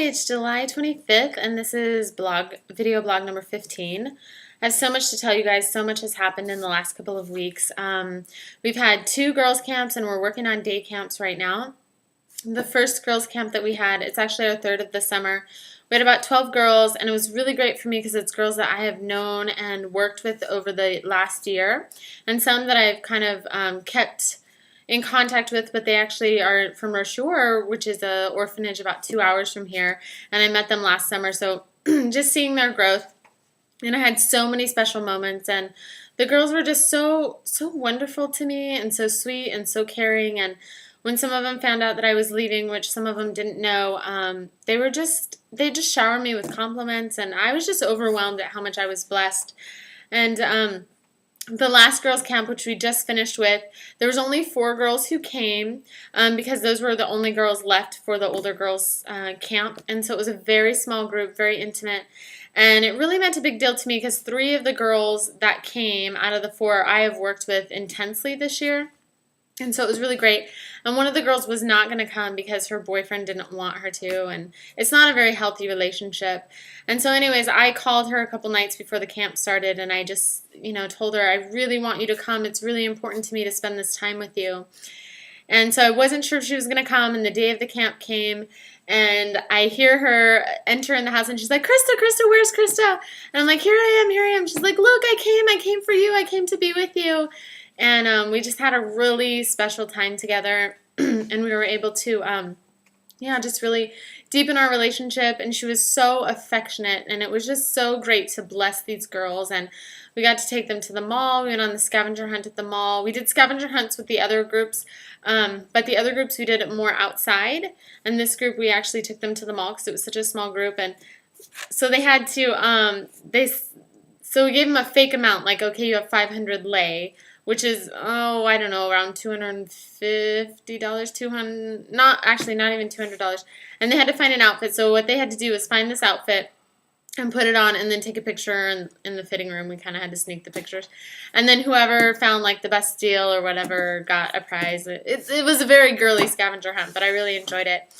It's July 25th, and this is video blog number 15. I have so much to tell you guys. So much has happened in the last couple of weeks. We've had 2 girls' camps, and we're working on day camps right now. The first girls' camp that we had, it's actually our 3rd of the summer. We had about 12 girls, and it was really great for me because it's girls that I have known and worked with over the last year, and some that I've kind of kept in contact with, but they actually are from Rocheur, which is an orphanage about 2 hours from here, and I met them last summer, so just seeing their growth, and I had so many special moments, and the girls were just so wonderful to me, and so sweet, and so caring, and when some of them found out that I was leaving, which some of them didn't know, they just showered me with compliments, and I was just overwhelmed at how much I was blessed, and the last girls' camp, which we just finished with, there was only 4 girls who came because those were the only girls left for the older girls' camp. And so it was a very small group, very intimate. And it really meant a big deal to me because 3 of the girls that came out of the 4 I have worked with intensely this year. And so it was really great. And one of the girls was not going to come because her boyfriend didn't want her to. And it's not a very healthy relationship. And so anyways, I called her a couple nights before the camp started. And I just, told her, I really want you to come. It's really important to me to spend this time with you. And so I wasn't sure if she was going to come. And the day of the camp came. And I hear her enter in the house. And she's like, Krista, where's Krista? And I'm like, here I am. She's like, look, I came for you. I came to be with you. And we just had a really special time together, and we were able to, just really deepen our relationship, and she was so affectionate, and it was just so great to bless these girls, and we got to take them to the mall. We went on the scavenger hunt at the mall. We did scavenger hunts with the other groups, but the other groups we did it more outside, and this group we actually took them to the mall because it was such a small group, and so they had to, so we gave them a fake amount, like, okay, you have 500 lei, which is, I don't know, around $250, not even $200. And they had to find an outfit. So what they had to do was find this outfit and put it on and then take a picture in the fitting room. We kind of had to sneak the pictures. And then whoever found, like, the best deal or whatever got a prize. It was a very girly scavenger hunt, but I really enjoyed it.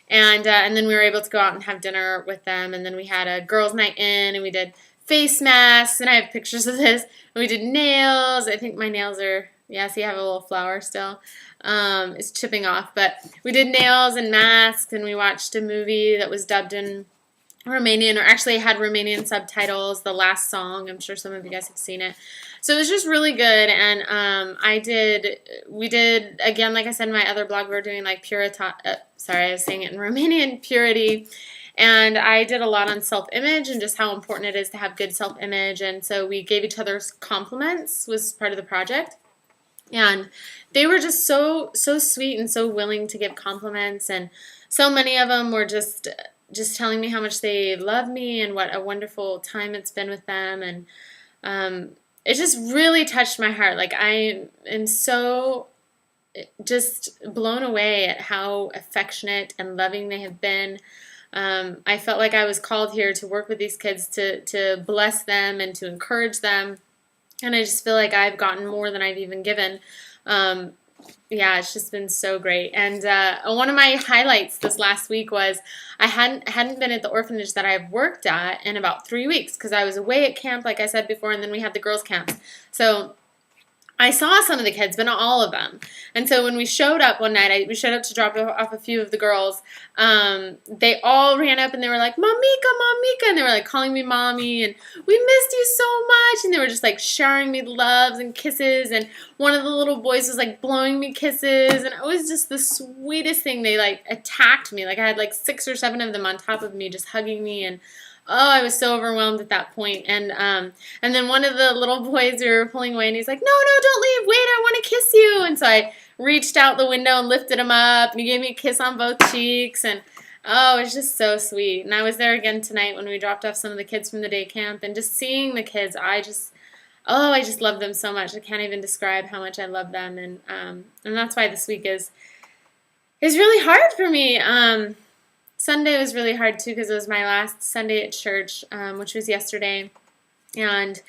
And then we were able to go out and have dinner with them. And then we had a girls' night in, and we did face masks, and I have pictures of this. And we did nails. I think my nails are, see, I have a little flower still. It's chipping off. But we did nails and masks, and we watched a movie that was dubbed in Romanian, or actually had Romanian subtitles, The Last Song. I'm sure some of you guys have seen it. So it was just really good, and we did, again, like I said in my other blog, we were doing like I was saying it in Romanian, purity. And I did a lot on self-image and just how important it is to have good self-image. And so we gave each other compliments was part of the project. And they were just so sweet and so willing to give compliments. And so many of them were just telling me how much they love me and what a wonderful time it's been with them. And it just really touched my heart. Like, I am so just blown away at how affectionate and loving they have been. I felt like I was called here to work with these kids to bless them and to encourage them, and I just feel like I've gotten more than I've even given. It's just been so great. And one of my highlights this last week was I hadn't been at the orphanage that I've worked at in about 3 weeks because I was away at camp, like I said before, and then we had the girls' camps. So I saw some of the kids, but not all of them. And so when we showed up one night, we showed up to drop off a few of the girls. They all ran up and they were like, Momika, and they were like calling me mommy, and we missed you so much. And they were just like showering me loves and kisses. And one of the little boys was like blowing me kisses, and it was just the sweetest thing. They like attacked me. Like, I had like 6 or 7 of them on top of me, just hugging me, and I was so overwhelmed at that point. And then one of the little boys, we were pulling away, and he's like, no, don't leave. Wait, I want to kiss you. And so I reached out the window and lifted him up, and he gave me a kiss on both cheeks. And it was just so sweet. And I was there again tonight when we dropped off some of the kids from the day camp, and just seeing the kids, I just love them so much. I can't even describe how much I love them. And that's why this week is really hard for me. Sunday was really hard too because it was my last Sunday at church, which was yesterday, and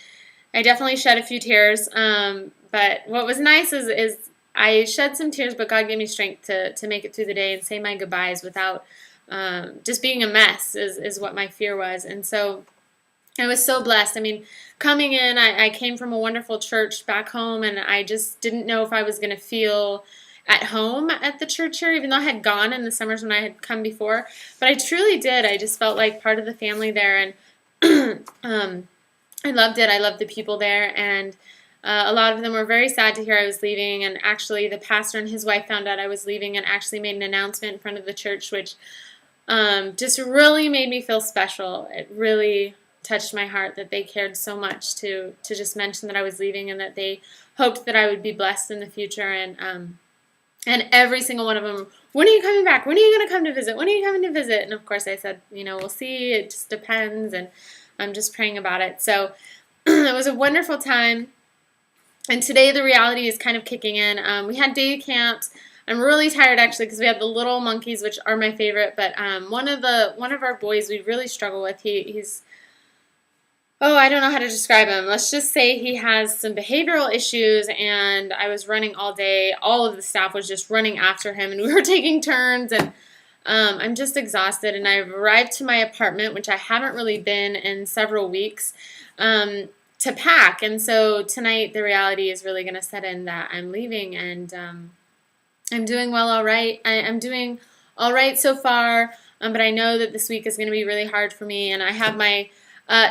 I definitely shed a few tears. But what was nice is I shed some tears, but God gave me strength to make it through the day and say my goodbyes without just being a mess is what my fear was. And so I was so blessed. I mean, coming in, I came from a wonderful church back home, and I just didn't know if I was going to feel at home at the church here, even though I had gone in the summers when I had come before. But I truly did. I just felt like part of the family there, and I loved it. I loved the people there, and a lot of them were very sad to hear I was leaving. And actually, the pastor and his wife found out I was leaving and actually made an announcement in front of the church, which just really made me feel special. It really touched my heart that they cared so much to just mention that I was leaving, and that they hoped that I would be blessed in the future. And every single one of them, when are you coming back? When are you going to come to visit? When are you coming to visit? And of course I said, we'll see. It just depends. And I'm just praying about it. So it was a wonderful time. And today the reality is kind of kicking in. We had day camps. I'm really tired actually because we had the little monkeys, which are my favorite. But one of our boys we really struggle with. He's I don't know how to describe him. Let's just say he has some behavioral issues, and I was running all day. All of the staff was just running after him, and we were taking turns, and I'm just exhausted. And I've arrived to my apartment, which I haven't really been in several weeks, to pack. And so tonight the reality is really going to set in that I'm leaving, and I'm doing well, all right. I'm doing all right so far, but I know that this week is going to be really hard for me, and I have my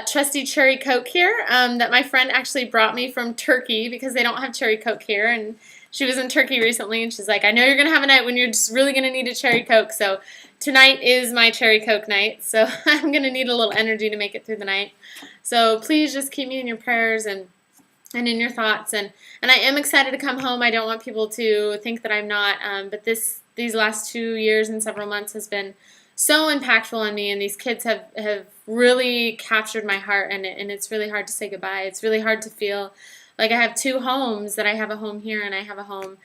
trusty cherry Coke here that my friend actually brought me from Turkey because they don't have cherry Coke here, and she was in Turkey recently, and she's like, I know you're going to have a night when you're just really going to need a cherry Coke, so tonight is my cherry Coke night, so I'm going to need a little energy to make it through the night. So please just keep me in your prayers and in your thoughts, and I am excited to come home. I don't want people to think that I'm not, but these last 2 years and several months has been so impactful on me, and these kids have really captured my heart, and it's really hard to say goodbye. It's really hard to feel like I have two homes, that I have a home here and I have a home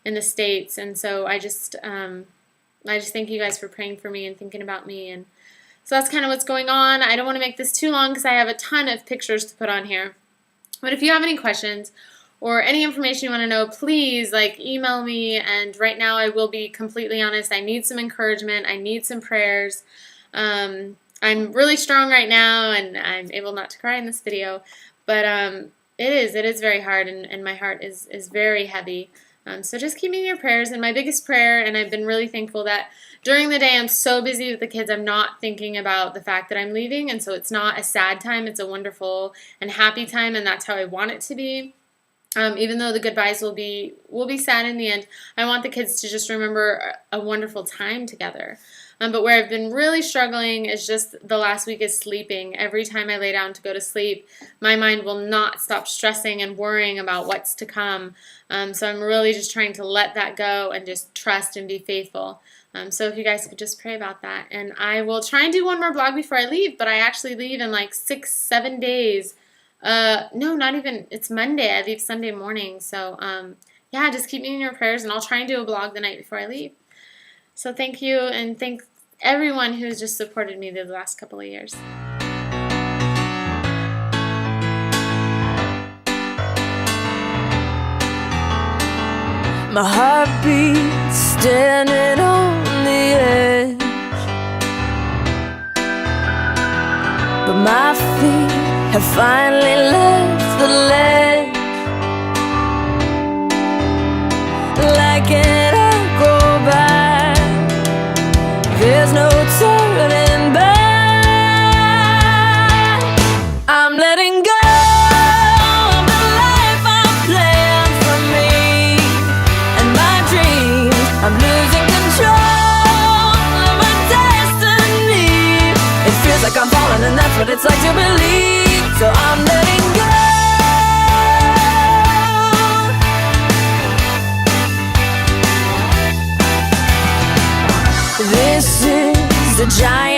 in the States. And so I just thank you guys for praying for me and thinking about me. And so that's kind of what's going on. I don't want to make this too long because I have a ton of pictures to put on here. But if you have any questions or any information you want to know, please email me. And right now I will be completely honest. I need some encouragement. I need some prayers. I'm really strong right now, and I'm able not to cry in this video. But it is very hard, and my heart is very heavy. So just keep me in your prayers. And my biggest prayer, and I've been really thankful that during the day I'm so busy with the kids, I'm not thinking about the fact that I'm leaving. And so it's not a sad time. It's a wonderful and happy time, and that's how I want it to be. Even though the goodbyes will be sad in the end, I want the kids to just remember a wonderful time together. But where I've been really struggling is just the last week is sleeping. Every time I lay down to go to sleep, my mind will not stop stressing and worrying about what's to come. So I'm really just trying to let that go and just trust and be faithful. So if you guys could just pray about that. And I will try and do one more vlog before I leave, but I actually leave in 6-7 days. No, not even. It's Monday. I leave Sunday morning. So, yeah, just keep me in your prayers, and I'll try and do a vlog the night before I leave. So thank you, and thank everyone who's just supported me the last couple of years. My heartbeat standing on the edge, but my feet have finally left the ledge. Like an echo back, there's no turning back. I'm letting go of the life I've planned for me and my dreams. I'm losing control of my destiny. It feels like I'm falling, and that's what it's like to believe. So I'm letting go. This is the giant